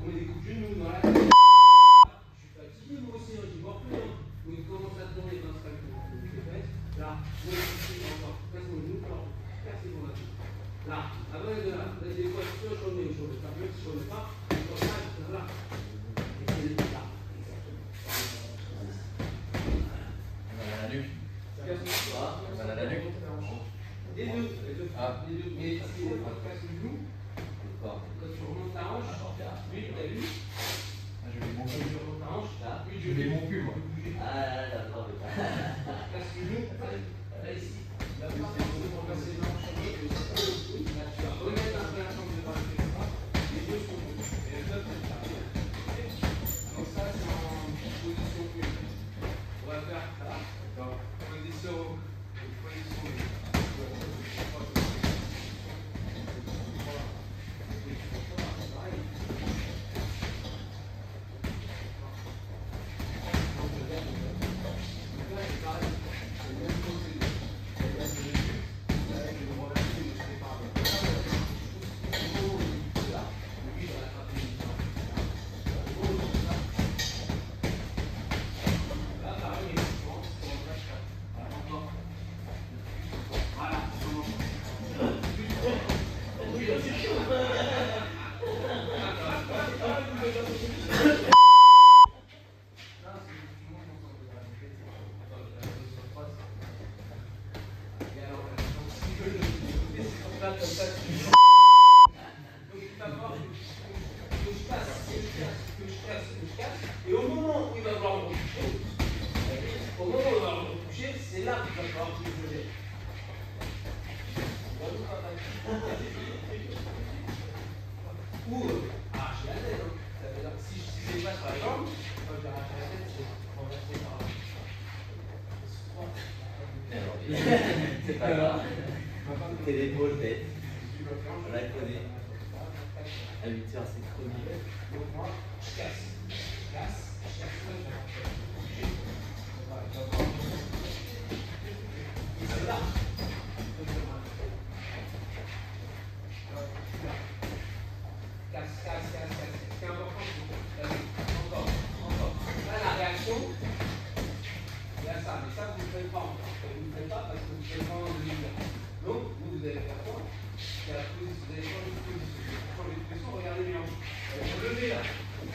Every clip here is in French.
on met des coups de genoux dans la tête. Je suis fatigué, moi aussi, hein, j'y vois plus. Hein. Donc il commence à tourner dans ce calcul. Là, moi aussi, encore. Casse mon genou, alors, cassez mon genou. Là, avant de là, vous avez des fois, soit chauffer ou chauffer pas, même si je ne chauffe pas, comme ça, là. Et c'est là. On va à la nuque. On va à la nuque. Les deux. Les deux. Mais si on casse le genou, quand tu remontes ta hanche, lui, t'as vu? Je mets mon cul. Tu remontes ta hanche, là. Lui, Je mets mon cul, moi. Ah, d'accord. Casse le genou, là, ici. Là, c'est pour passer le hanche. Là, tu vas remettre un peu la chambre de bras. Les deux sont bons. Et le top, c'est ça. Donc ça, c'est en position 1. On va faire ça. Position 1. Et au moment où il va vouloir me retoucher, c'est là qu'il va falloir que je jette. Ou, arracher la tête. Hein. Ça veut dire que si je passe par la jambe, quand je vais arracher la tête, je vais renverser par là. C'est pas grave. C'est l'épaule, tête. On la connaît. À 8h, c'est chronique. Donc moi, je casse. Et c'est là. Casse. Ce qui est important, c'est que encore. Là, la réaction, il y a ça. Mais ça, vous ne le faites pas encore. Vous ne le faites pas parce que vous faites pas en demi-heure. Donc, vous allez faire quoi? Vous allez changer de position. Regardez les hanches. Vous levez là.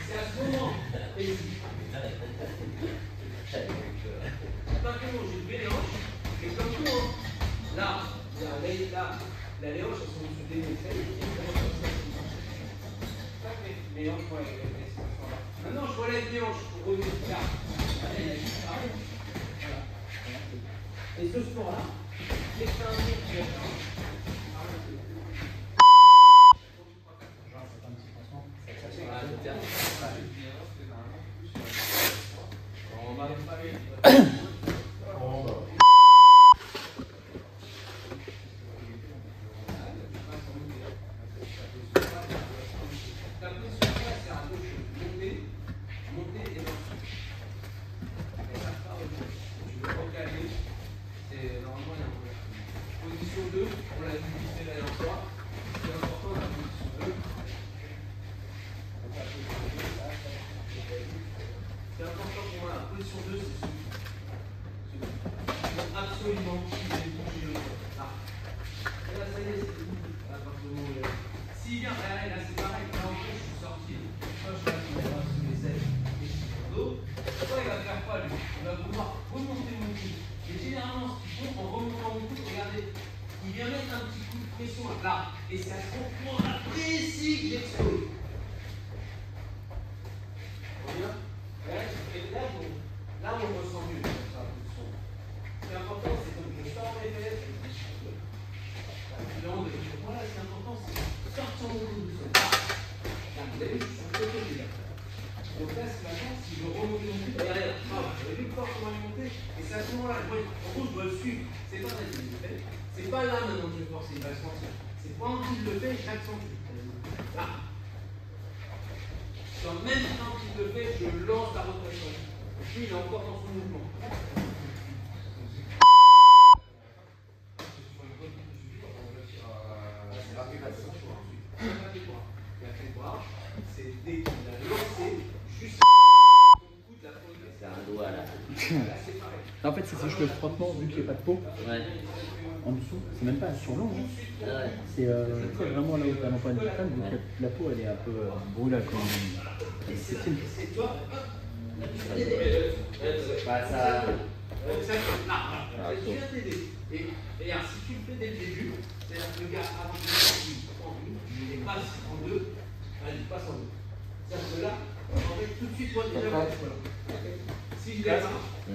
C'est à ce moment précis. Simplement, j'ai levé les hanches. Et comme tout, hein, là, les hanches elles sont au-dessus des aisselles. Ça fait les hanches, maintenant, je relève les hanches pour revenir là. Voilà. Et ce sport-là, c'est un position 2, on l'a vu vite fait la dernière fois. C'est important la position 2. C'est important pour moi, la position 2, c'est celui. Il faut absolument qu'il ait bougé le corps. Là. Et là, ça y est, c'est tout. S'il vient, là, c'est pareil. Là, en fait, je suis sorti. Soit je vais mettre les bras sous les ailes et je suis sur le dos. Soit il va faire quoi, lui? Il va vouloir remonter mon cou. Et généralement, ce qu'il faut, en remontant mon cou, regardez, il vient mettre un petit coup de pression là. Et c'est à ce moment-là précis que j'explose. Là, on ressent mieux. Ce qui est important, c'est que je sors mes fesses. Voilà, ce qui est important, c'est de sortir mon cou du sol. Là, vous avez vu, je suis sur le côté déjà. Donc là, c'est maintenant, si je remonte mon cou derrière, vous avez vu le corps comment il est monté. Et c'est à ce moment-là, en gros, je dois le suivre. C'est pas facile. C'est pas là maintenant que je vais forcer, il va le sentir. C'est pendant qu'il le fait, j'accentue. Là. En même temps qu'il le fait, je lance la rotation. Lui, il est encore dans son mouvement. C'est dès qu'il En fait, c'est juste le frottement, vu qu'il n'y a pas de peau. Ouais. En dessous, c'est même pas sur l'ongle. Ah ouais. C'est vraiment là où tu as l'empreinte du crâne, vu que la peau elle est un peu brûlée quand c'est fine. Bah ça. Donc ça, là, Ah, je viens t'aider. Et alors, si tu le fais dès le début, c'est-à-dire que le gars avance en une, et passe en deux, allez, passe en deux. C'est-à-dire que là, en fait, tout de suite, moi déjà, voilà. Si je démarre, je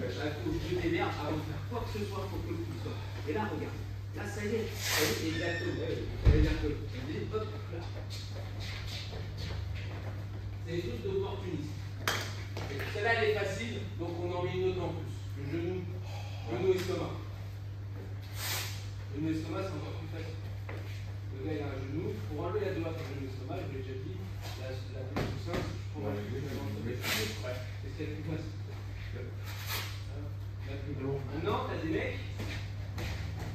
démarre avant de faire quoi que ce soit pour que le coup soit. Et là, regarde. Là, ça y est, exactement. C'est-à-dire que, hop, là. C'est des trucs d'opportunisme. Celle-là, elle est facile, donc on en met une autre en plus. Le genou, estomac. Genou, estomac, c'est encore plus facile. Le gars, il a un genou. Pour enlever la douleur sur le genou, estomac, je l'ai déjà dit, la plus simple, pour enlever le genou, estomac. C'est ce qui est le plus facile. Maintenant, tu as des mecs.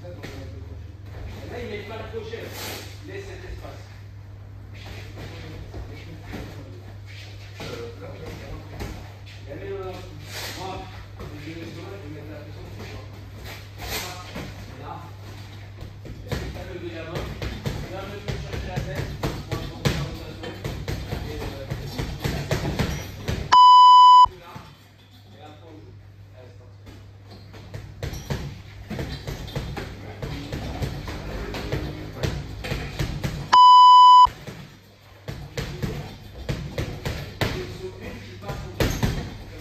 Là, ils ne mettent pas le crochet. Ils laissent cet espace. La main dans la moi, je vais mettre la pression sur toi. Là. Ça me met la main. Là, je vais chercher la tête. Pour apporter la rotation. Et là. Et après, on joue. Allez, c'est parti.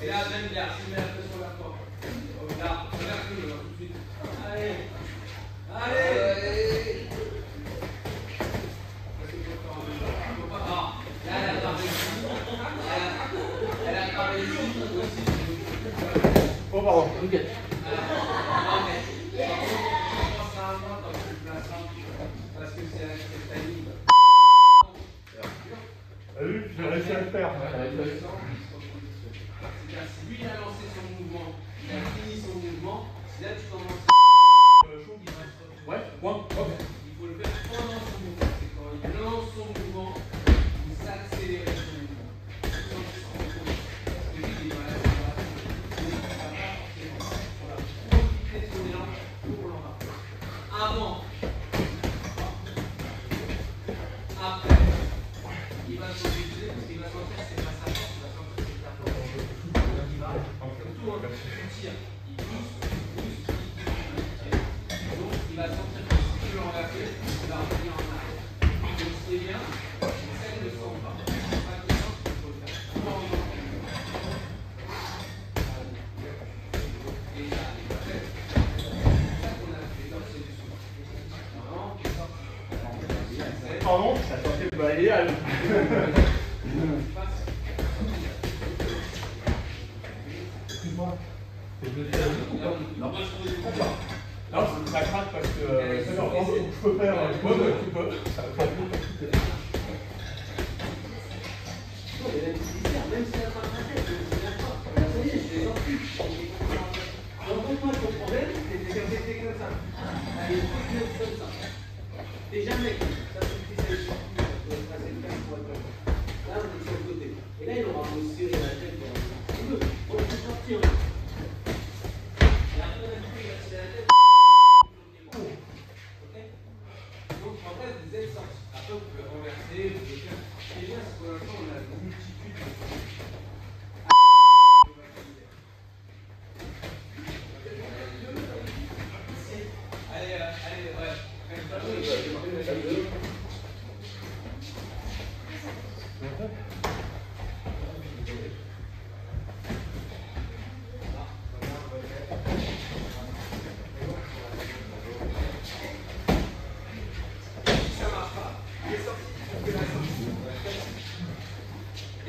Et là, même là, si je mets la pression vers toi. Là, regarde tout de suite. Allez. Allez. Là, elle a pas réussi. Elle a pas réussi aussi. Oh, pardon. Ok. Parce que c'est la ligne. J'ai réussi à le faire. Si lui il a lancé son mouvement, il a fini son mouvement, si là tu commences Ouais, point. Ok. il faut le faire pendant son mouvement. C'est quand il lance son mouvement, il s'accélère son mouvement. Parce que lui il est dans la accélération. Il ne va pas forcément. Voilà. Profiter de son élan pour l'embarquer. Avant. Après. Il va s'obliger parce qu'il va sentir que c'est pas sa force, il va sentir que c'est ta force. Il va, comme tout, il tire, il pousse, donc il va sentir que si tu veux l'enverser, il va revenir en arrière. Donc ce qui est bien, c'est ça ne le sent pas. Pas de sens, il faut le faire. Et là, il va faire. C'est ça qu'on a fait dans ces dessous. Vraiment, qui est sorti. Pardon, ça sortait le balayage. Excuse-moi. Non, ça craque parce que je peux faire. Ouais, tu peux. Ça va faire Même si elle a pas de tête, c'est bien pas. Ça y est, je l'ai sorti. Donc, moi, ton problème, c'est comme ça. Allez, comme ça. Et jamais. Ça, c'est le petit là, on est sur le côté. Et là, il aura aussi la tête. Il veut. On peut sortir. Et après, il va tirer la tête. Ok. Donc, en fait, vous êtes sortis. Après, vous pouvez renverser, vous pouvez faire. Ce qui est bien, c'est que pour l'instant, on a une multitude de.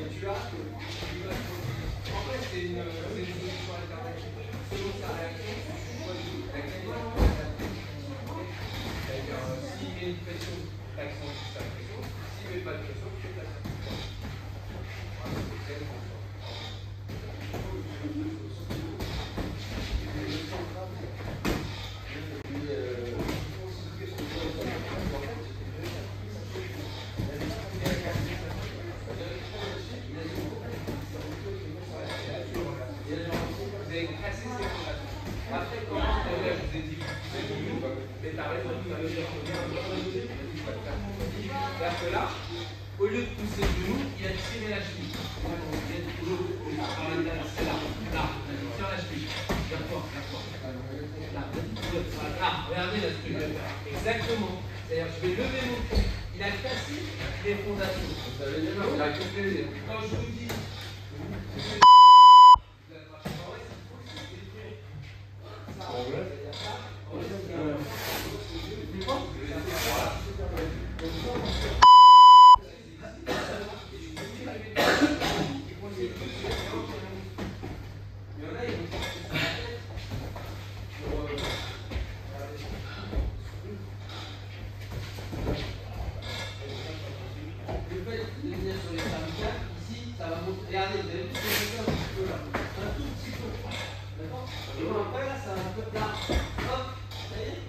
Et tu as que en fait, c'est une solution alternative. Selon sa réaction, tu choisis laquelle va être adaptée. C'est-à-dire, s'il met une pression, tu accentues sa pression. S'il ne met pas de pression, tu fais ta pression. C'est très important. Après, quand je vous ai dit, mais t'as raison, ça veut dire c'est-à-dire que là, au lieu de pousser le genou, il a tiré la cheville. C'est là, là, il tire la cheville. D'accord, là, regardez la structure. Exactement. C'est-à-dire, je vais lever mon pied. Il a cassé les fondations. Ça veut dire qu'il a complété. Quand je vous dis, regardez, vous avez vu ce que je fais un petit peu là. Un tout petit peu. D'accord? Et bon, après là, ça va un peu là. Hop, ça y est.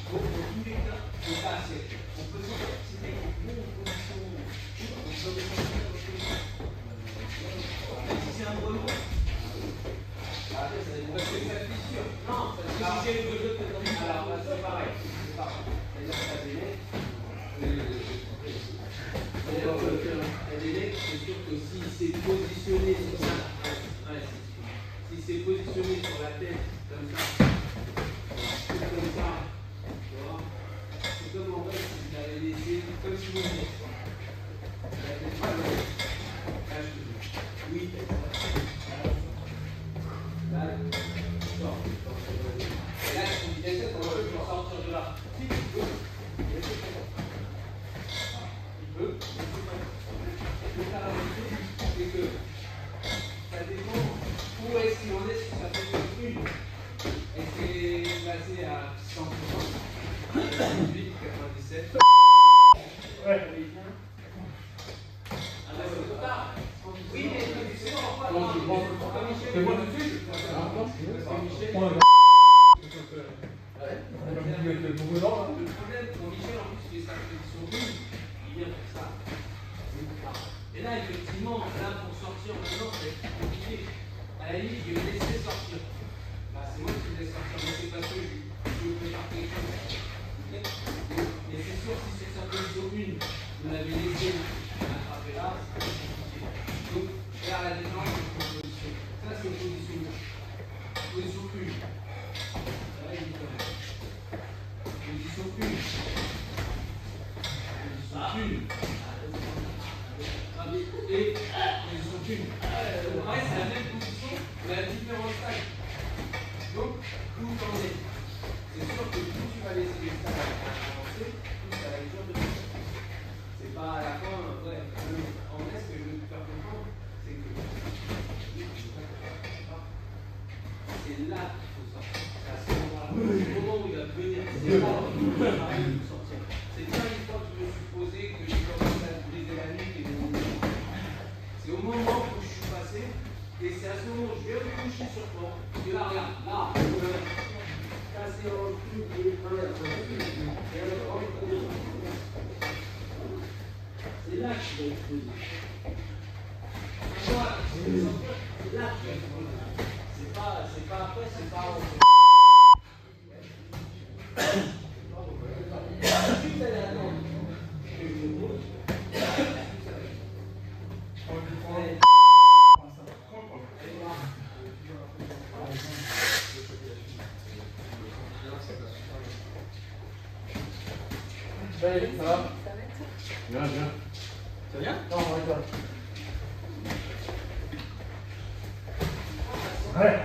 Donc, dans tous les cas, il faut pas assez. On peut sortir si c'est une bonne position. On peut sortir si c'est un brelow. Après, ça dépend. Parce que ça fissure. Non, parce que si c'est le brelow, alors c'est pareil. C'est pareil. C'est-à-dire que ça délai. C'est sûr que s'il s'est positionné sur ça, s'il s'est positionné sur la tête comme ça, tu vois, c'est comme en fait si vous l'avez laissé, comme si vous l'avez oui, là, sort. Et là, si vous laissez, on peut sortir de là. Si tu peux, laissez tomber. Il peut. C'est que ça dépend où est-ce qu'il en est sur sa position une. Est-ce qu'il est placé à 100%, 98, 97? Ouais. Oui, mais c'est pourquoi. C'est moi tout de suite. Le problème, quand Michel en plus fait sa position une, il vient pour ça. Et là, effectivement, là, pour sortir maintenant, ça va être compliqué. À la limite, je vais le laisser sortir. Là, c'est moi qui le laisse sortir, mais c'est parce que je prépare quelque chose. Okay. Mais c'est sûr, si c'est sa position 1, vous l'avez laissé attraper là, c'est compliqué. Donc, faire la différence entre position. Ça, c'est position 1. Position 1. Ça va être différent. Position 1. Position 1. Et position 1. Pareil, c'est la même position, mais à différents stades. Donc, où t'en es? C'est sûr que plus tu vas laisser les stades avancer, plus ça va être dur de faire. C'est pas à la fin, ouais. En vrai, ce que je veux te faire comprendre, c'est que c'est là qu'il faut sortir. C'est à ce moment-là. C'est au moment où il va venir. C'est là où il va sortir. C'est pas une fois que je me suis posé que j'ai commencé à briser la nuque et c'est au moment où je suis passé, et c'est à ce moment où je vais me coucher sur toi, que là, regarde, là, casser en cul, c'est là que tu vas exploser. C'est là que tu vas exploser. C'est pas après, c'est pas ensuite, elle attend que je me pose. Salut, ça va? Bien, bien. Ça vient? Non, on rigole. Ouais.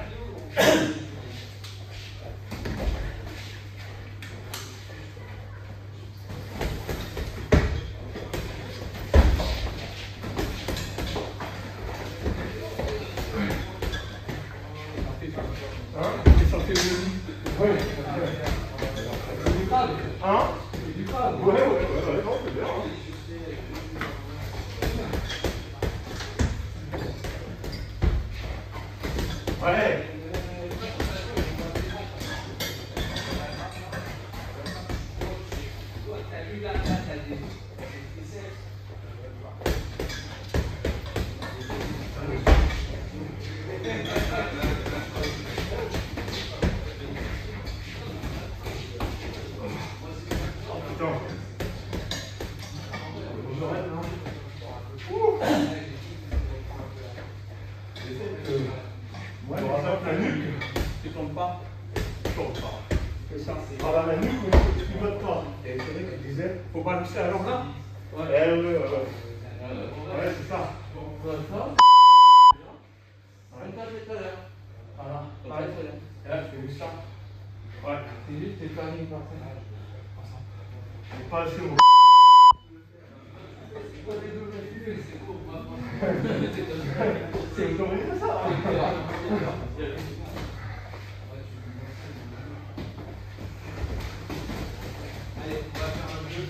Ouais. Moi, je rattrape la nuque. Tu tombes pas. Je tombe pas. C'est ça. Par la nuque, tu pivotes pas. Et c'est vrai que tu disais, faut balancer à l'ordre là. Ouais. Ouais, c'est ça. Ouais. Voilà. Ouais. Et là, tu fais juste ça. Ouais. C'est juste tes farines par terre. C'est pas assez haut. C'est autorisé ça. Allez, on va faire un jeu.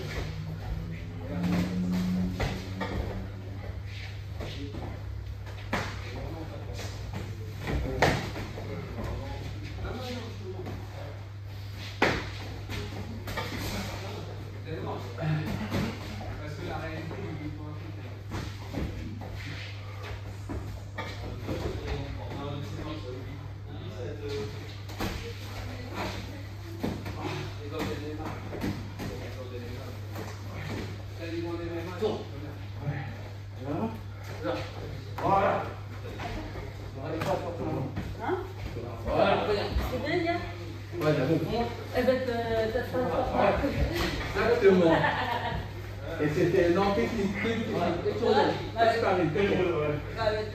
Parce que la réalité, il faut un Voilà. Hein? Voilà. C'est bien, Yann? Ouais, j'avoue. Eh ben, t'as pas Exactement. Et c'était non technique. avec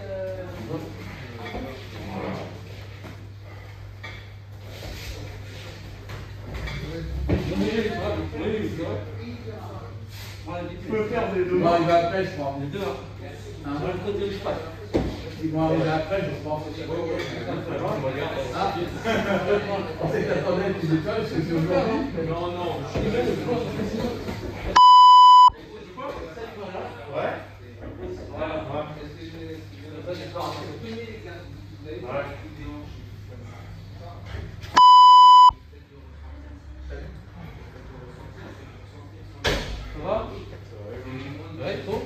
Tu peux faire des deux. Ils vont arriver après, je crois. Les deux, hein. Sur le côté du pas. Ils vont arriver après, je pense. Ah, on sait que t'attendais plus d'étoiles, c'est aujourd'hui. Non, non. Ouais. Voilà. Ouais. Ça va? Ouais, trop?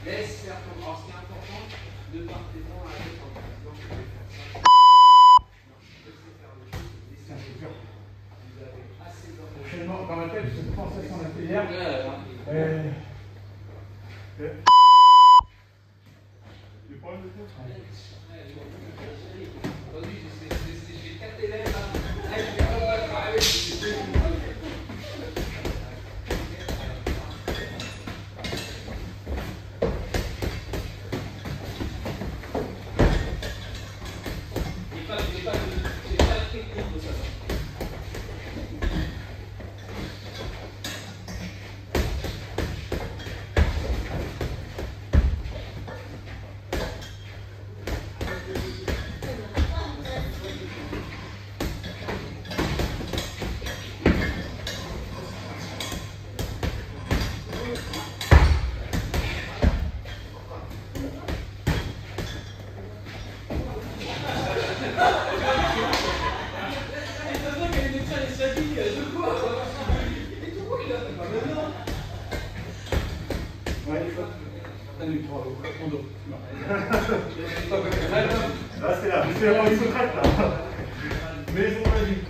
Laisse faire ton. Alors, ce qui est important, de part tes temps à la tête en président, je vais faire ça. Laissez faire les choses, laissez faire les choses. Vous avez assez d'informations. Prochainement, dans ma tête, j'ai cette sensation d'intérieur. Des problèmes de tête? Aujourd'hui, j'ai 4 élèves là. Là, je vais pas travailler. J'ai pas de technique pour ça. Ouais, il faut. Ton dos. Là, c'est la aristocrate, là. Maison magique.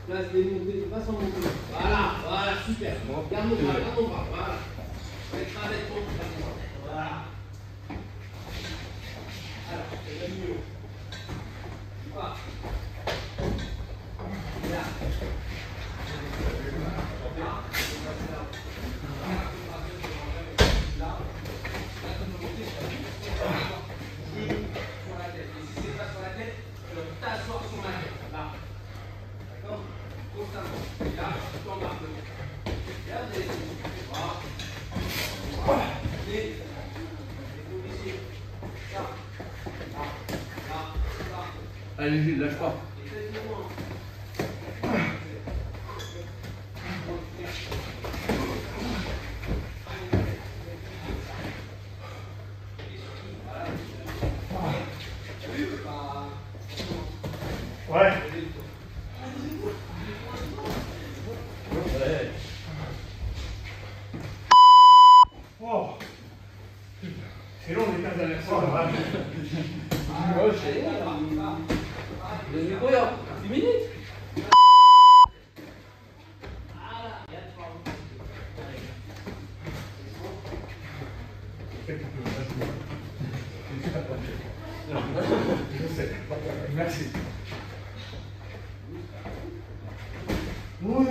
Place les montées, pas sans monter. Voilà, voilà, super. Garde mon bras, voilà. Avec ton bras. Voilà. Alors, c'est le mieux. Voilà. Là. Sur la tête. Et si c'est pas sur la tête, tu dois t'asseoir sur ma tête. Là. D'accord? Constamment. Et là, tu t'embarques. Et là, vous allez. Voilà. Et vous ici. Là. Là. Là. Là. Allez, Gilles, lâche pas. Et faites-le moins. Ouais. Oh. C'est long les 15 dernières fois. Vous avez combien? 10 minutes? Je sais. Merci. Oui.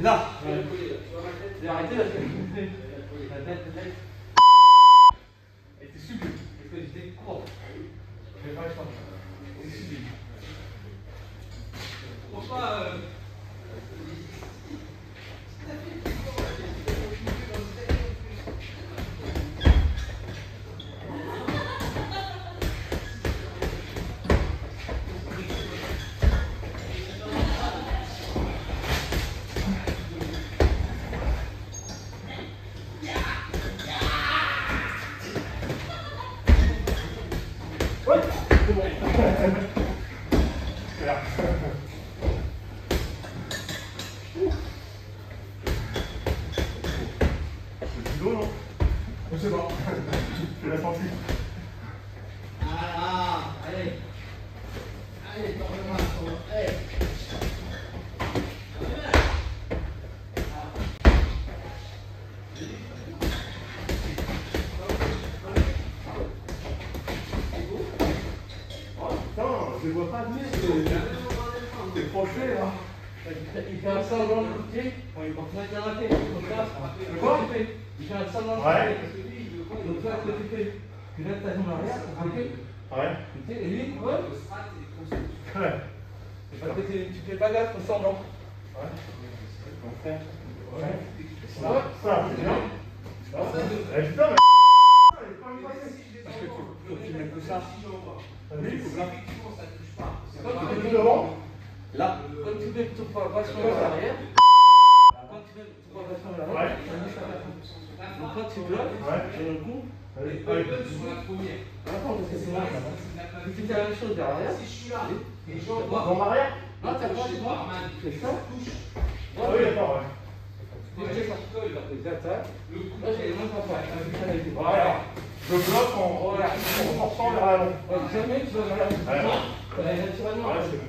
Là. Arrêtez la tête. Et t'es sublime. Parce que j'étais court. Je vais pas le temps. C'est sublime. Pourquoi Je sais pas. Je l'ai senti. Allez. Allez, tourne-moi. Allez. je les vois pas venir. C'est proché là. Il fait un semblant de pied, on te met un pied, comme ça. Quoi? Il fait un semblant de Ouais. pied. Donc là, ce que tu fais, tu lèves ta jambe arrière, tu fais. Ouais. Et lui, ouais. Ouais. Parce que tu fais pas gaffe au semblant. Ouais. Ouais. Ouais. Ça, c'est bien. Eh putain, mais. Parce que faut que tu mettes tout ça. Oui, il faut là. Quand tu Plus fais devant. Là. Quand tu mets ton poids vachement vers l'arrière, quand tu mets ton poids vachement vers l'arrière, tu mets ça vers l'arrière. Donc quand tu bloques, dans le coup, attends, parce que c'est mal. Si tu fais la même chose vers l'arrière, Dans l'arrière. non, t'as pas, tu vois, tu fais ça. Ah oui, d'accord, ouais. Tu fais ça. Exact, là, j'ai les mains comme ça. Voilà. Je bloque en forçant vers l'avant. Jamais tu vas vers l'arrière. Naturellement. Ouais, c'est bon.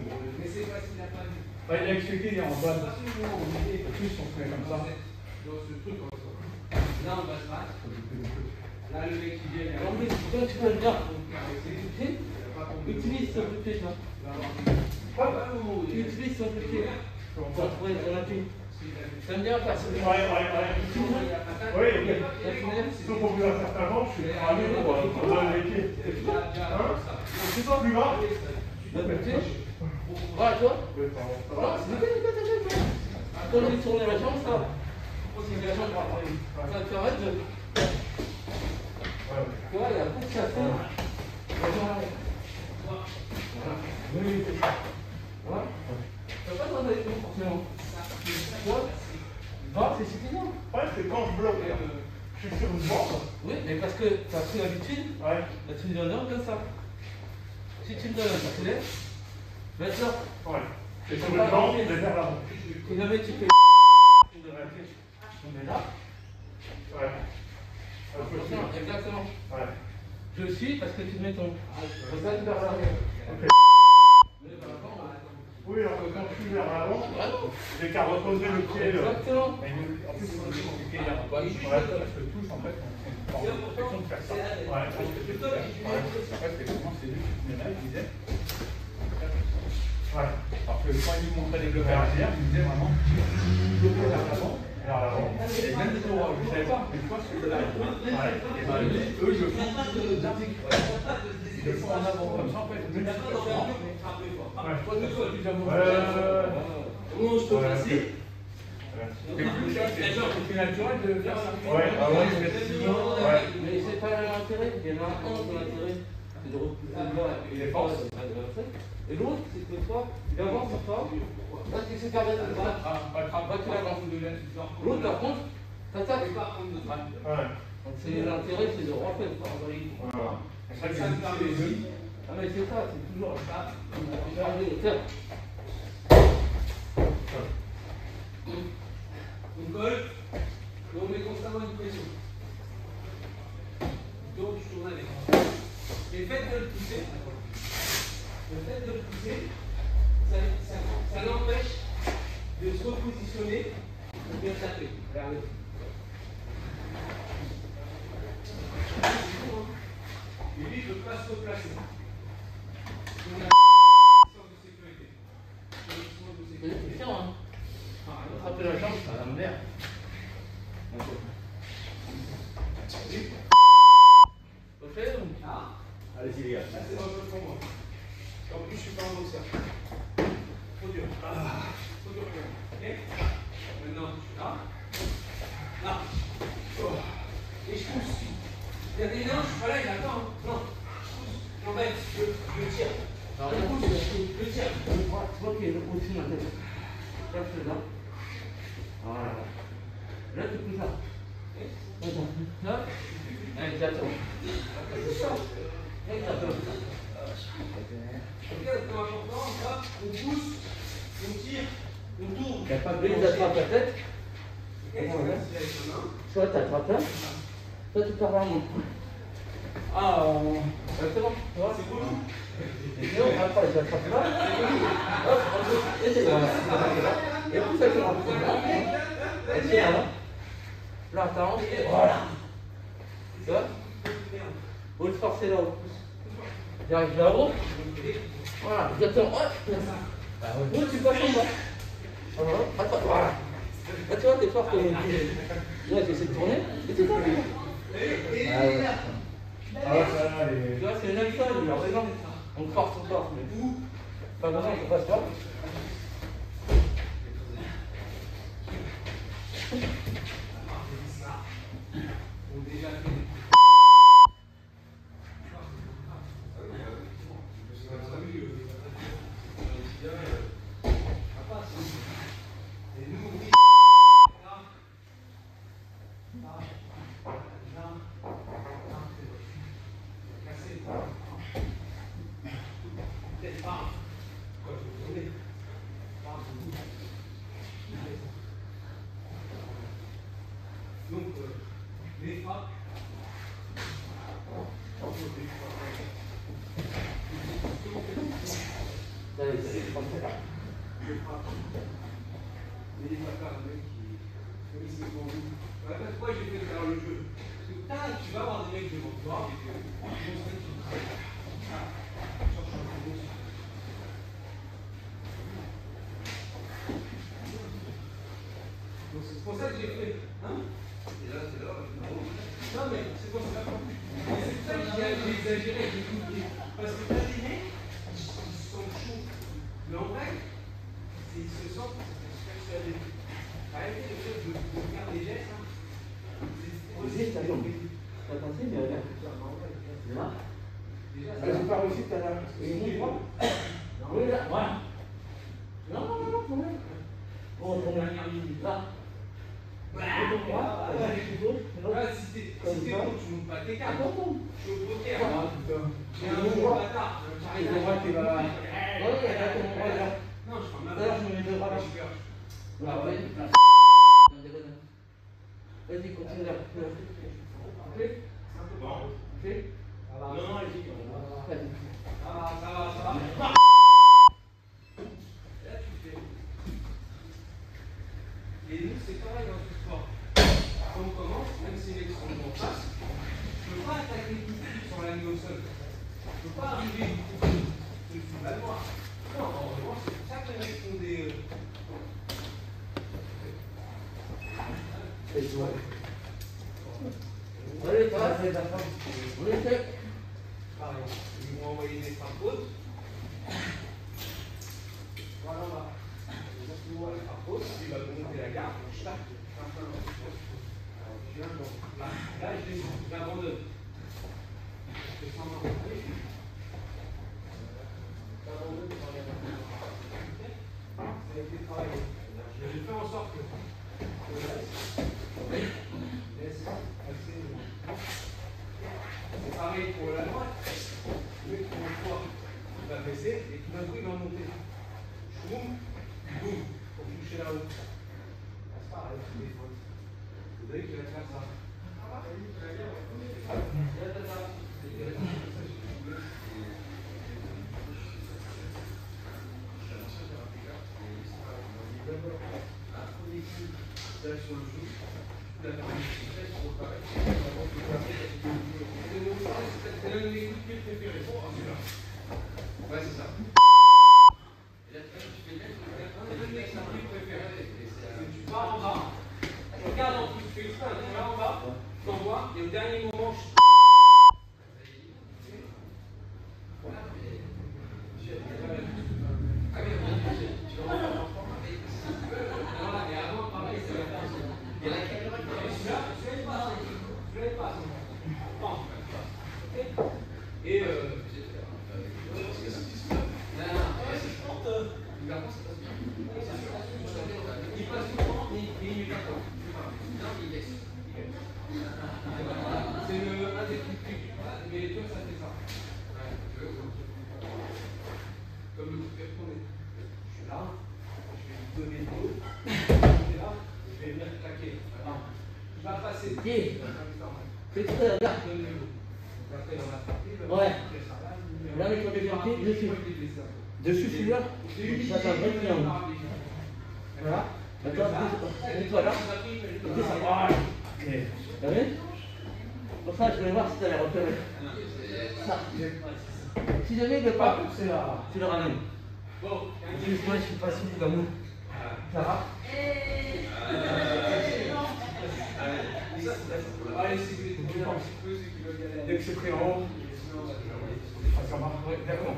Il a expliqué, il est en bas. Plus on se met comme ça. Là, on va se battre. Là, le mec qui vient. Quand tu peux le faire, utilise ton pied là. Tu utilises ton pied pour trouver ton appui. T'aimes bien faire ça? Oui, sauf au bout d'un certain temps, je suis à niveau pour donner les pieds. C'est toi plus bas? Voilà, toi? Non, c'est nickel. Quand on tourne la jambe, ça. C'est la jambe droite. Ça te permet de. Tu vois, il y a beaucoup de chassés. La jambe arrière. Oui, c'est ça. Voilà. Tu vas pas t'en aller plus forcément. Tu vois? C'est suffisant. Ouais, c'est quand je bloque. Je suis sur une bande. Oui, mais parce que tu as pris l'habitude, Ouais. là tu me donnes comme ça. Si tu me donnes un filet, va être là. Ouais. C'est sur une bande, mais vers l'avant. Si jamais tu fais. On est là. Ouais. Attention, exactement. Ouais. Je suis parce que tu mets ton. Comme ça, tu vers l'arrière. Ok. Mais par rapport à. Oui, alors que quand je suis vers l'avant, Ah non. j'ai qu'à reposer le pied. Exactement. En plus, il faut expliquer, il y a un badge. Parce que tous, en fait, on a une protection de faire ça. Ouais. Parce que tu peux faire. En fait, c'est comment c'est lui qui te met là, il disait. Ouais. Alors que quand il nous montrait les blocs à l'arrière, il nous disait vraiment bloquer vers l'avant. Vers l'avant. Et même si je ne savais pas, mais tu vois, c'est de là. Ouais. Et ben lui, eux, ils le font. Ils le font en avant comme ça, en fait. Même si c'est pas Ouais. toi, tu sois plus amoureux. Comment je peux passer? Et plus, tu vois, c'est naturel de faire ça. Ouais, ah ouais. Ouais. Mais c'est pas l'intérêt. Il y en a un qui a l'intérêt. C'est de repousser le bas et les forces. Et l'autre, c'est que toi, il avance sur toi. Là, tu sais faire de droite. Pas qu'il avance. L'autre, par contre, t'attaques. Ouais. Donc c'est l'intérêt, c'est de rentrer. Voilà. C'est ça que c'est les deux. Ah mais c'est ça, c'est toujours ça. Tiens. On colle, et on met constamment une pression. Donc je tourne avec. Et le fait de le pousser, ça l'empêche de se repositionner pour bien taper. Regardez. Et lui, il ne peut pas se replacer. On a une de sécurité. C'est chiant, hein. Attraper la jambe, ça va me merde. Ok, donc. Allez-y, les gars. Là, c'est dangereux pour moi. En plus, je suis pas un boxeur. Trop dur. Trop dur pour moi. Ok. Maintenant, je suis là. Là. Et je pousse. Il y a des nains, je suis pas là, il attend. Non. Je pousse. J'embête. Je tire. Je pousse. Je tire. Tu vois qu'il y a une position de la tête. Là, je suis là. Voilà. Là, tu pousses là. Attends. Là. Allez, j'attends. C'est ça. Regarde, c'est important, ça, on pousse, on tire, on tourne. Lui, il attrape la tête. Soit tu attrapes là, soit tu pars vraiment. Ah, c'est bon, tu vois. C'est cool. Et non, après, je l'attrape là. Hop, et c'est là. Et puis ça commence là. Et tiens là. Là, t'as voilà. Tu vois? Faut le forcer là-haut. J'arrive là-haut. Voilà, exactement. Oui, tu passes en bas. Attends, voilà. Là, tu vois, t'es fort que. Là, j'essaie de tourner. Et tu tournes. Ah ouais. Ah ouais, ça va, les... Tu vois, c'est le même sol, il par exemple. On force, mais. Pas besoin, on passe pas. Donc, les frappes. Allez, c'est comme ça. Les frappes. Mais il va faire un mec qui. Comme c'est pour vous. Voilà pourquoi j'ai fait faire le jeu. Parce que putain, tu vas avoir des mecs devant toi. Donc c'est pour ça que j'ai fait. Hein? Et là, c'est là. Non, mais c'est pour ça. C'est pour ça que j'ai exagéré avec les coups de pied. Parce que t'as des mecs, ils sont chauds. Mais en vrai, ils se sentent persuadés. Arrêtez le fait de faire des gestes. Hein. Vas-y, t'as vu. T'as pensé, mais regarde. Là. Déjà, Ah, j'ai pas réussi tout à l'heure. Oui, là, voilà. Non, quand même. Bon, on a là. si t'es bon, tu montes pas tes cartes. Je suis au poker. J'ai un bon jeu bâtard. Et pour moi, tu vas... Ouais, il y a ton bras là. Non, je prends ma D'ailleurs, je mets les deux bras là. Ah ouais. Vas-y, continue là. Fais. Bon. Fais. Non, non, allez-y. Vas-y. Ça va. Là, tu fais. Et nous, c'est pareil dans tout sport. Quand on commence, même si les mecs sont en face, je ne peux pas attaquer tout de suite sur la ligne au sol. Je ne peux pas arriver du coup. Je suis mal noir. Non, en revanche, c'est pour ça que les mecs font des. Allez, passe. On est fait. Pareil. Ils vont envoyer des frappes hautes. Voilà, là. Les frappes hautes, il va monter la garde. Je tape. Là, j'abandonne. Je fais sans main. J'abandonne pour aller à la. Ça a été travaillé. J'ai fait en sorte que je laisse passer. C'est pareil pour la droite. Le mec qui monte fort, il va baisser et tout d'un coup il va monter. Choum, boum, pour toucher là-haut. C'est pareil, les fautes. Vous voyez qu'il va faire ça. Sur le jeu, c'est l'un de mes coups de pied préférés. Ouais, c'est ça. Et là, tu fais bien, un de mes coups de pied préférés. Tu pars en bas, tu regardes en plus, tu fais exprès, tu vas en bas, tu t'envoies, et au dernier moment, C'est tout à l'heure. Ouais. Là, avec le pied dessus. Dessus, celui-là, ça c'est un vrai triangle. Voilà. Maintenant, mets-toi là. Et ça va. T'as vu? Pour ça, je vais voir si tu as les repéré. Ça. Si jamais il n'est pas, tu le ramènes. Excuse-moi, je suis pas souple comme vous. Ça va? Allez, c'est que Dès que c'est pris en haut, ça marche. D'accord.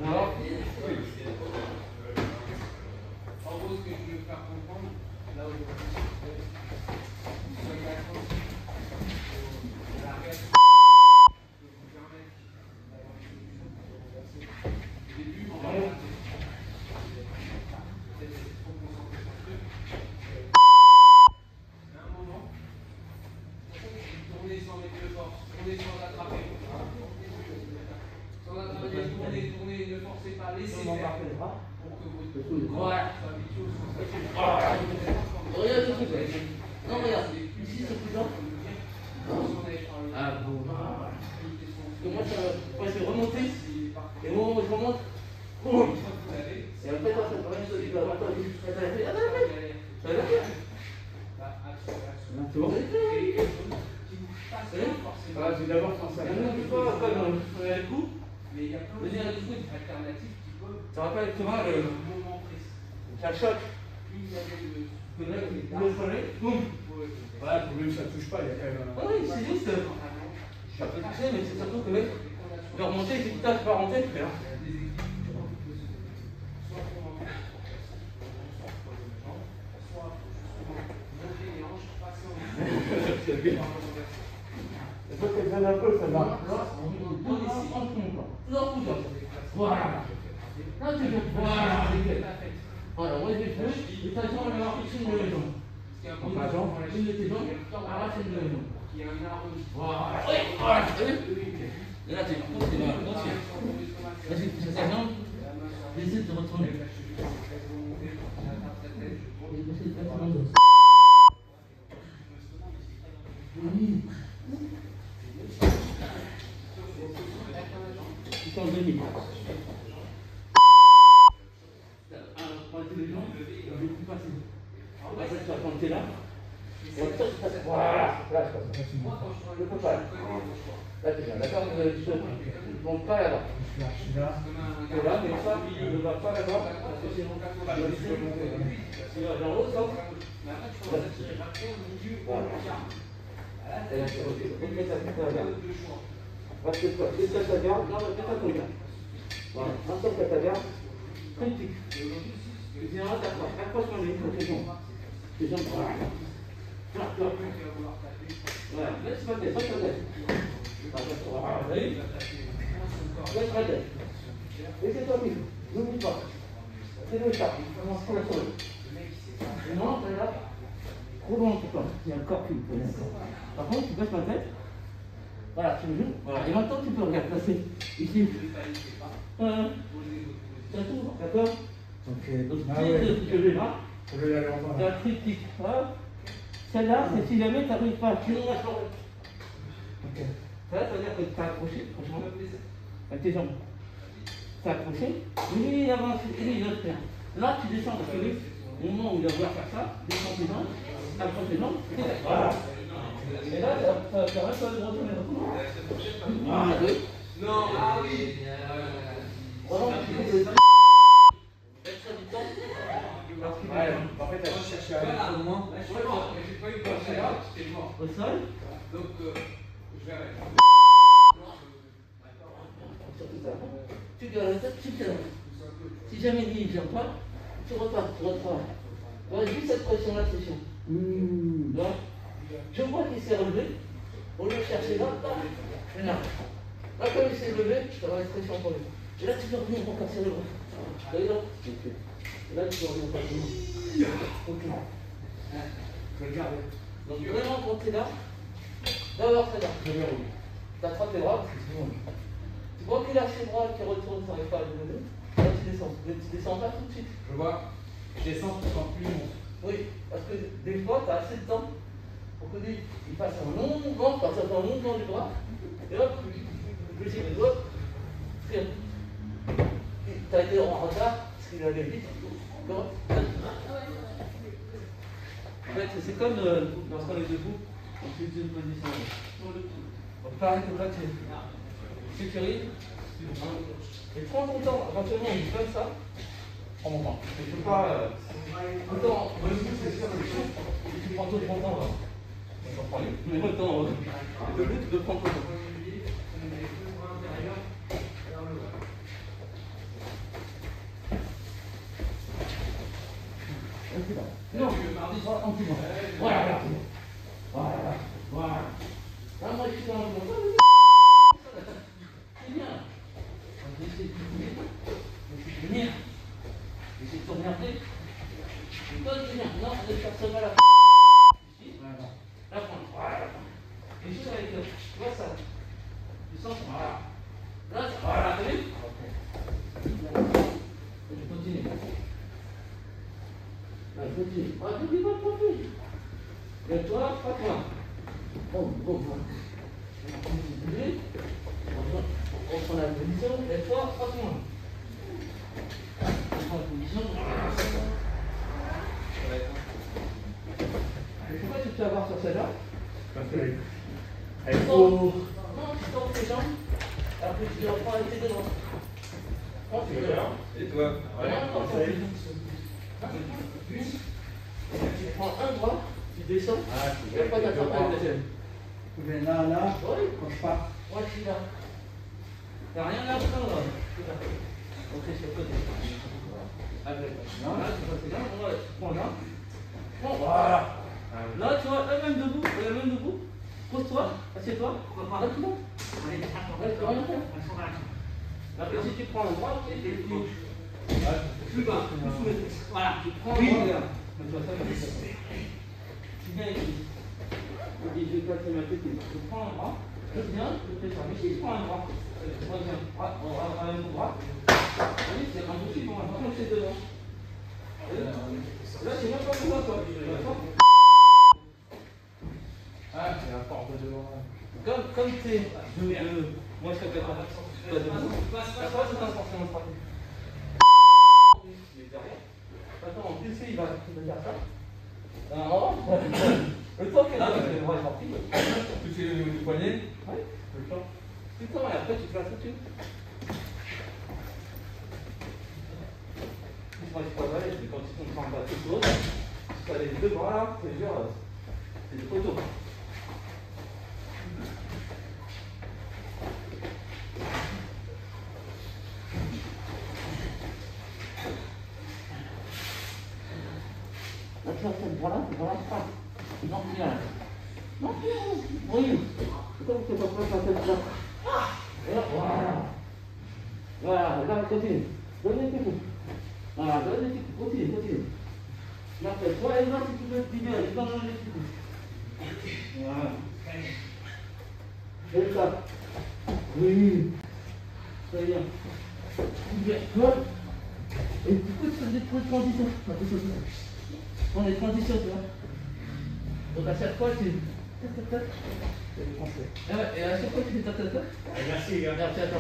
Alors, en gros, ce que je veux faire comprendre, là où voilà. Regarde ce truc. Non, regarde. Ici, c'est plus lent. Ah bon. Parce que moi, je vais remonter. Et au moment où je remonte, boum. Et après, toi, ça te permet de faire. Attends, ça va faire. C'est bon? Ah, j'ai d'abord pensé à On a le coup. Mais il y a plein d'alternatives qui peuvent. Ça rappelle comment Moment précis. ça choque. Plus il y avait Le mec, il le soleil, boum. Ouais, le problème, ça touche pas, il y a quand même Ah oui, c'est juste. Je peux toucher, mais c'est surtout que le mec, il va remonter, il dit putain, je peux pas remonter, frère. Il faut qu'elle vienne un peu, ça va. Voilà. Là, tu fais. Voilà. Voilà, moi je vais jouer, et ta jambe, elle va arracher une de mes jambes. Une de tes jambes, arrache une de mes jambes. Voilà. Voilà. Et là, tu continues. Vas-y, pousse ta jambe. Essaie de te retourner. Tu changes de niveau. Les gens, je vais plus passer. Après, tu vas quand tu es là. Voilà. Là, je passe. Je peux pas. Là, tu viens. D'accord? Je ne monte pas là-bas. Je suis là. Et là, mais ça, je ne vais pas là-bas. Parce que sinon, je vais laisser. Si là, dans l'autre sens. Voilà. Et là, c'est ok. Ok, ça fait la garde. Parce que toi, c'est ça ta garde. Non, mais fais ça comme ça. Voilà. Ensemble, que ta garde. Critique. Tu viens là, t'approches. Accroche-moi les jambes. Tes jambes. Voilà. Voilà. Laisse ta tête. Laisse ta tête. Voilà. Laisse ta tête. Laissez-toi vivre. N'oublie pas. C'est le chat. Commence par la souris. Non, t'es là. Trop loin, tu peux. Il y a le corps qui me connaît. Par contre, tu baisses ma tête. Voilà, tu me joues. Voilà. Et maintenant, tu peux regarder passer. Ici. C'est tout, d'accord? Donc, Ah ouais. que j'ai là, Je vais y aller en c'est bas. un triptyque. Voilà. Celle-là, c'est si jamais tu n'arrives pas. Sinon, moi, je l'aurais. Ok. Ça veut dire que tu as accroché, franchement, avec tes jambes. Tu as accroché. Lui, il avance, lui, il laisse faire. Là, tu descends parce que lui, au moment où il va vouloir faire ça, descends tes jambes, accroche tes jambes, et voilà. Et là, ça va permettre de retourner. Voilà, deux. Non, ah oui. Vraiment, tu fais des. Extra du temps. Ouais, en fait, elle cherche à aller trop loin. J'ai pas eu de passer là, c'était mort. Au sol. Donc, je vais arrêter. Surtout ça. Tu gardes la tête, tu te lèves. Si jamais il ne vient pas, tu repars, tu retravailles. Voilà, juste cette pression-là, c'est chiant. Là, je vois qu'il s'est relevé. Au lieu de chercher là, je n'arrive. Là, comme il s'est levé, ça va être très chiant pour lui. Et là, tu peux revenir pour casser le bras. D'ailleurs, et là, tu peux revenir pour casser le bras. Ok. Je vais le garder. Donc, vraiment, quand tu es là, d'abord, c'est là. Je vais rouler. Tu attrapes tes bras, parce que sinon. Tu vois qu'il lâche ses bras et qu'il retourne, ça n'arrive pas à le lever. Là, tu descends. Mais tu descends pas tout de suite. Je vois. Je descends tout en plus. Oui, parce que des fois, tu as assez de temps pour que lui, il fasse un long mouvement, tu passes un mouvement du bras, et hop, je sais les doigts, tu as été en retard, parce qu'il allait vite. En fait, c'est comme lorsqu'on est debout, Ensuite, une position sur le cou. Donc, pareil que toi, tu sécurises. Et prends ton temps, éventuellement, on dit comme ça. Prends mon temps. Il ne faut pas. Autant, le coup, c'est sûr que tu prends tout ton temps. On prend lui. Mais autant, le but de prendre ton temps. Non, en plus, voilà. Voilà. Là, moi, je suis dans le monde. C'est bien. J'essaie de venir. J'essaie de t'emmerder. Toi, c'est bien. Non, on est faire ça là. Ici. Voilà. La pointe. Voilà. Et juste avec le. Tu vois ça. Tu sens. Voilà. Là, voilà. T'as vu? Je continue. Allez, continue. Ah, continue, pas plus. Et toi, pas toi. Bon. On prend la position, et toi, pas toi. On prend la position. Et pourquoi tu peux avoir sur celle-là? Parce qu'elle Non, tu tends tes jambes, après tu reprends avec tes deux bras. Et toi? Tu prends un bras, tu descends, et après tu attrapes avec le deuxième. Là, Oui, quand je pars. moi je suis là. T'as rien à prendre. Ok, sur le côté. Avec. Non, là, tu prends là. Bon, voilà. Là, tu vois, même debout. Pose-toi, assieds-toi. Là, tout bon. Là, tu vas rien faire. Après, si tu prends un droit, tu plus bas, plus soumettre. Voilà, tu prends un droit. Tu viens ici. Je vais passer ma tête. Je prends un bras. Je viens, je fais ça. Mais si je prends un bras, moi je viens. On va un bras. Allez, c'est impossible pour moi. Par contre, c'est devant. Là, c'est même pas pour moi, toi. Ah, c'est un fort peu devant. Comme tu es. Moi, je fais pas. Toi, debout. La fois, c'est pas forcément frappé. Attends, en plus, il va faire ça. Non. Le temps qu'elle a, le bras est sorti. Tu fais le niveau du poignet? Oui. Le temps. Tout le temps, et après, tu te places au-dessus. Moi, je suis pas balèze, mais quand tu comprends pas tout chose, tu as les deux bras là, c'est dur, c'est des photos. Voilà, pas. Non, bien. Non, oui. Comme tu ne peux pas faire ça. Voilà. Voilà, là, continue. Donnez tes coups. Voilà, donnez tes coups. Continue. Après, toi et moi, si tu veux te libérer, tu vas donner tes coups. Voilà. Et ça. Oui. Très bien. Toi. Et du coup, tu fais des transitions. On est transition, tu vois. Donc à chaque fois, tu. C'est le français. Et à chaque fois, tu fais ta. Merci, gars. Merci à toi.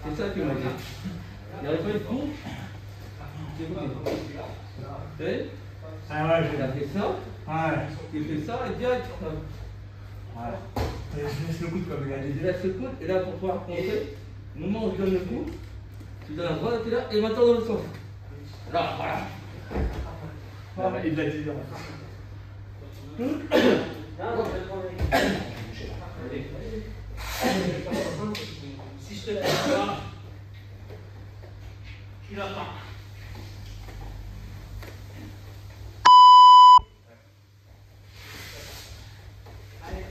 C'est ça qui m'a dit. Il n'y avait pas eu de coup. Tu sais, Ah ouais, il a fait ça, Ouais. il fait ça et direct. Ouais. Je laisse le coude comme il a dit. Je laisse le coude et là pour pouvoir compter, au moment où je donne le coup, tu donnes la droite, tu es là et maintenant dans le sens. Là, voilà. Il l'a dit. Si je te laisse ça, tu l'as pas. Allez.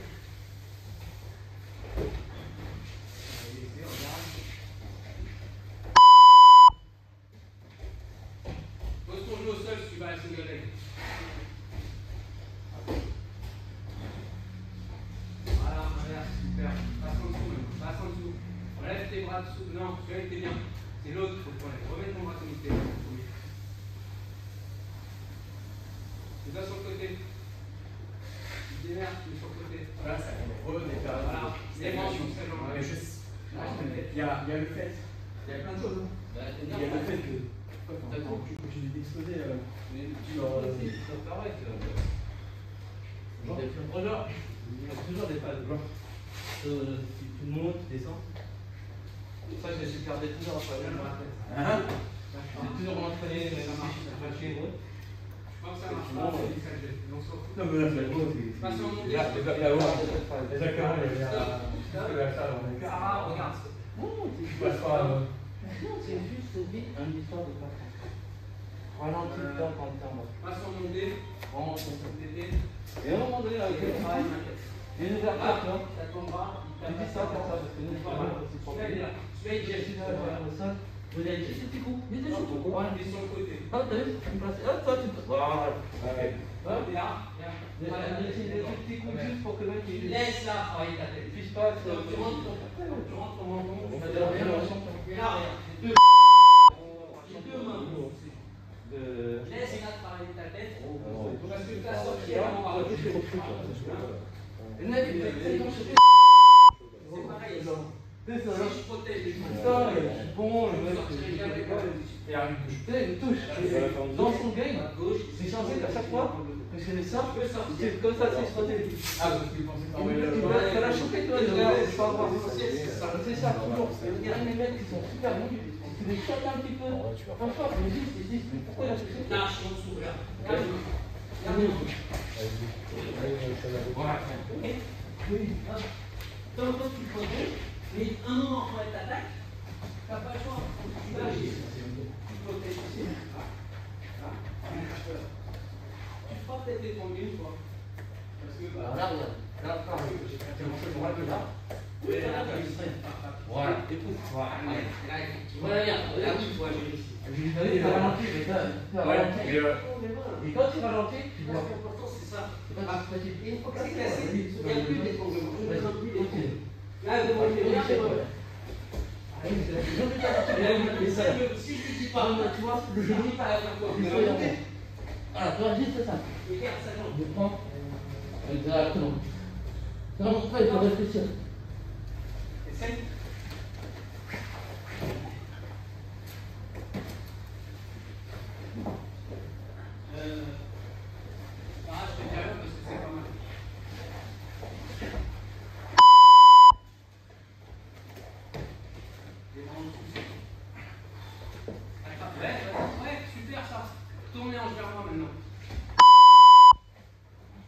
Pose ton genou au sol si tu vas à la single leg. Voilà, regarde, super. Passe en dessous même, passe en dessous. Relève tes bras dessous. Non, celui-là était bien. C'est l'autre qu'il faut prendre. Remets ton bras sur le côté. Tu vas sur le côté. Tu te démerdes, tu es sur le côté. Voilà, ça redépare. Voilà, démarre sur ce genre. Il y a le fait. Il y a plein de choses. Il y a le fait que quand tu continues d'exploser, tu leur. Ça paraît que. Regarde, il y a toujours des phases. Si tu montes, tu descends. Ça, je me suis gardé toujours après dans la tête. J'ai toujours m'entraîné, mais ça marche. Je pense que ça marche pas. Non, mais là, c'est beau. Passe en montée. Exactement, il y a ça. Ah, regarde. Non, Tu passes pas. non, c'est juste une histoire de patron. Ralentis le temps quand tu es en bas. Passe en montée. Vraiment, c'est ça. T'étais. Et à un moment donné, avec le travail, il y a une ouverture, tu vois. T'as ton bras. Tu dis ça, faire ça, parce que nous, c'est pour Celui-là, il est là. Celui-là, il est là. au sol. Vous avez dit, c'est petit coup. Il était sur ton coup. Il est sur le côté. Ah, t'as vu, tu me places. Ah, toi, tu me places. Voilà. Hop, là. Des petits coups juste pour que le mec il Laisse là travailler ta tête. puisse pas se. Tu rentres ton menton. On va dire bien la chanson. Et là, regarde. J'ai deux mains. Laisse là travailler ta tête. Parce que tu as sorti avant par le côté. Le mec, il fait ton cheveu. C'est pareil. C'est Si ça. je protège les genoux. Putain, il est bon, le mec. sortirai jamais comme ça. Et arrive touche. Tu sais, une touche. Dans son game, c'est censé qu'à chaque fois que je fais ça, c'est comme ça, c'est frotté. Ah, parce qu'il pensait que Tu l'as chopé, toi, c'est pas grave. C'est ça, toujours. Il y a des mecs qui sont super bons. Tu les chopes un petit peu. Franchement, je me dis, mais pourquoi il a chopé ça? Lâche ton souffle. Voilà. Tant que tu protèges, mais un moment quand elle t'attaque, t'as pas le choix. Tu lâches. Tu protèges ici. Tu feras peut-être les tomber une fois. Parce que. Alors là, regarde. Là, c'est mon seul droit de là. Oui, là, tu voilà. Écoute. Voilà, effectivement. Voilà, regarde. Là, tu vois, j'ai réussi. Il a ralenti, mais ça, tu as ralenti. Et quand tu ralentis, tu vois. L'important, c'est ça. C'est pas si facile. Une fois que c'est cassé, il n'y a plus d'étranglement. Je ne besoin plus d'étranglement. Là, Si si je ne dis pas, tu vois, je ne dis pas la première fois. il faut y aller. Voilà, tu vois, juste ça. Et garde sa jambe. Je prends. Exactement. C'est vraiment ça, il faut réfléchir. Essaye. Ah, je te dis rien parce que c'est pas mal. Ouais, super ça. Tourne les hanches vers moi maintenant.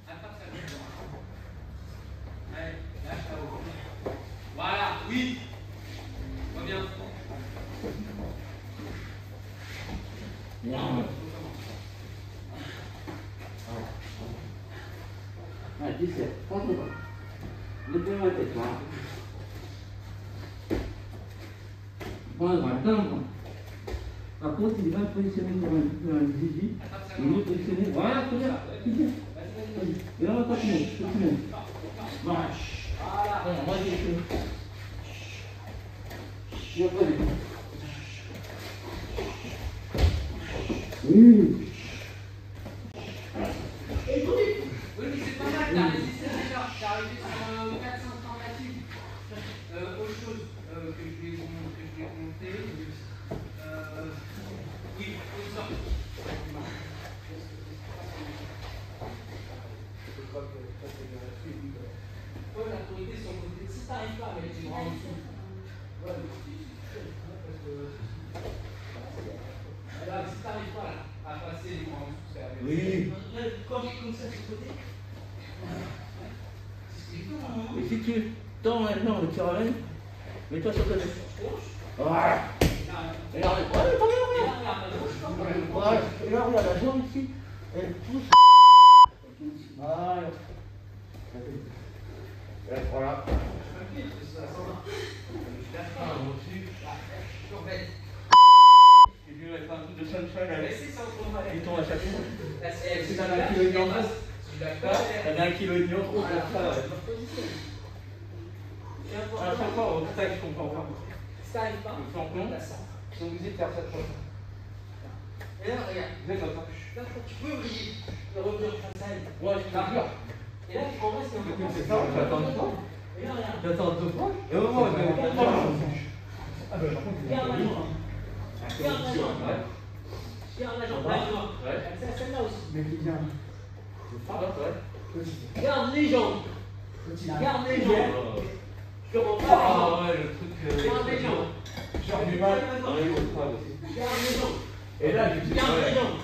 Attrape sa jambe. Allez, lâche ta haut. Voilà, oui. Reviens. Ah, 17. Prends-le pas. Mettez-moi la tête, voilà. Voilà, attends. Par contre, il va positionner pour un Gigi. Il est positionné. Voilà, c'est bien. C'est bien. Et là, on va tout le monde. Voilà. Voilà, moi j'ai fait. Je suis revenu. Oui. Oui, mais c'est pas mal, t'as résisté déjà. T'es arrivé sur 400 tentatives. Autre chose que je vais vous montrer. Oui, comme ça. L'autorité de son côté. Si tu n'arrives pas à mettre les bras en dessous, alors, si tu n'arrives pas à passer les bras en dessous, c'est avec. Oui. Quand je comme ça de ce côté. Et si tu tends maintenant le caramel, mets-toi sur le côté. Voilà. Et là, regarde la jambe ici. Elle pousse. Voilà. Voilà. Et lui, il va faire un truc de sunshine avec. Il tombe à chaque fois. Si t'en as un kilo et demi en trop. T'en as un kilo et demi en trop pour ça. À chaque fois, on tac, je comprends pas. Si t'arrives pas, on sont obligés de faire cette chose. Et là, regarde. Vous êtes comme ça. Tu peux oublier de revenir face à elle. Ouais, je te jure. Et là, tu progresses et on peut C'est ça, tu attends 2 fois. Et là, regarde. Tu attends 2 fois. Et au moment où Regarde la jambe. Regarde la jambe. Regarde la jambe. C'est celle-là aussi. Mais qui vient. Regarde les jambes. Regarde les jambes. Je comprends pas. Ah ouais, le truc. Regarde les jambes. J'ai du mal. Regarde les jambes. Et là, j'ai Regarde les jambes.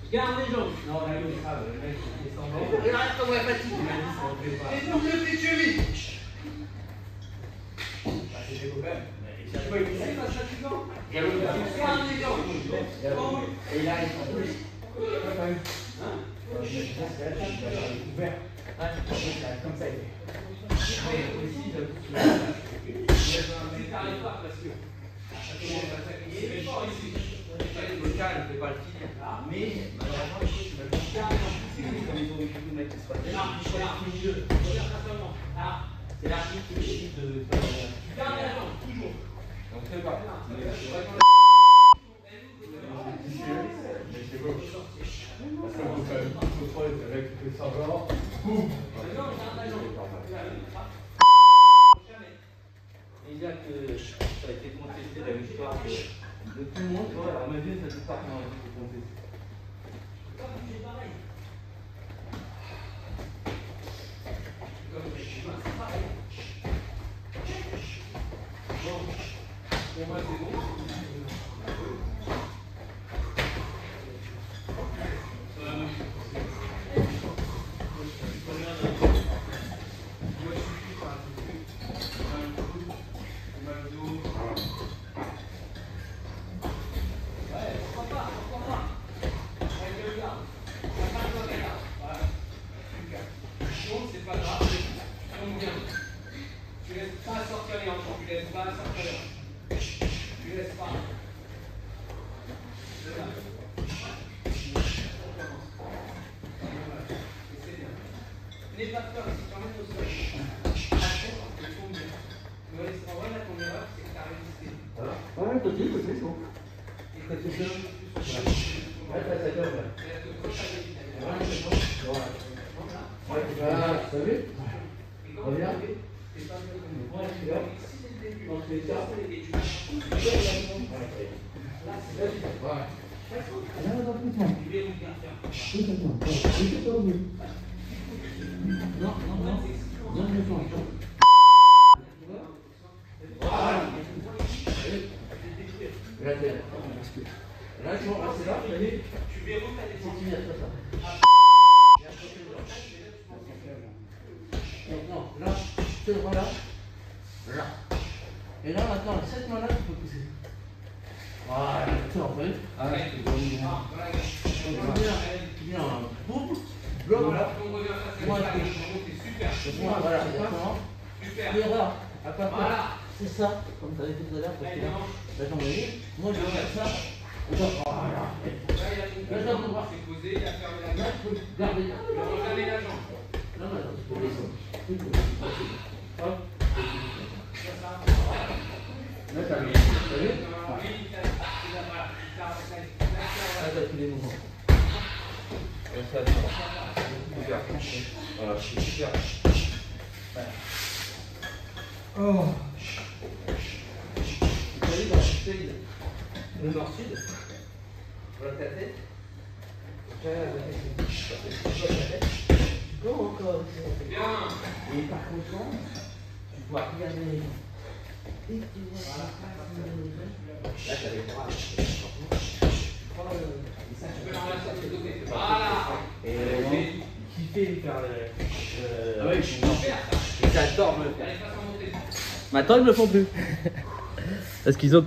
Regarde les jambes. Non, là, il est grave. Le mec, il est sans bord. Regarde comment elle fatigue. Et donc, le petit cheville. C'est des copains. C'est pas fatigant. Regarde les jambes. Et là, il s'en plus. Ouvert. Comme ça, il est. Mais aussi, Si t'arrives pas parce que. il est fort ici. Le calme, ne fait pas le tir. Mais malheureusement, il faut que tu vas le faire. Comme ils ont vécu le mec qui se passe. C'est l'arbitre qui décide de faire. Regarde la jambe, toujours. Donc c'est pas. C'est beau. Parce qu'on peut faire une petite fois, le mec qui fait ça genre. Boum. Il y a que ça a été contesté la victoire de tout le monde, tu vois, à ma vie, ça ne pas comment on a été contesté. Bon, moi c'est bon. C'est pas grave, tu tombes bien. Tu laisses pas sortir les hanches, tu laisses pas sortir les hanches. Tu laisses pas. C'est ça. Et c'est bien. N'aie pas peur, si tu emmènes au sol. Attends, tu tombes bien. Tu vas laisser en vrai, là, ton erreur, c'est que tu as résisté. Voilà. Ouais, côté, c'est bon. Et quand tu fais un peu plus sur le ça dure, là. Ouais, c'est bon. Ouais, t'as vu? Reviens. Ouais, tu vois. On fait ça. Là, tu vois, c'est là, tu verrouilles ta descente. Non, là, tu le vois là. Là. Et là, maintenant, cette main-là, tu peux pousser. Voilà, tu en fait. Allez, bien. Boum. Bloc là. Moi, c'est super. Voilà, exactement. Super. L'erreur. Voilà. C'est ça, comme tu avais fait tout à l'heure, parce que là, la jambe est. Moi, je vais faire ça. Voilà. Là, la jambe c'est posé, il a fermé la jambe. Gardez. Il a regardé la jambe. Non, non, c'est pour les autres. Hop. Là, t'as vu? T'as vu? Ah, t'as tous les mouvements. Ça, super. Voilà, c'est super. Voilà. Oh. Vous savez, dans le sud, le nord-sud, Bloque ta tête. Bon, encore. Bien. Et par contre, tu dois regarder. Dès que tu vois ça passe, Là, t'as les bras. Tu peux l'enlacer de l'autre côté. Voilà. Et Kiffer de faire Ah ouais, Super ça. j'adore me le faire. Allez, passe en montée. Maintenant, ils me le font plus. Parce qu'ils ont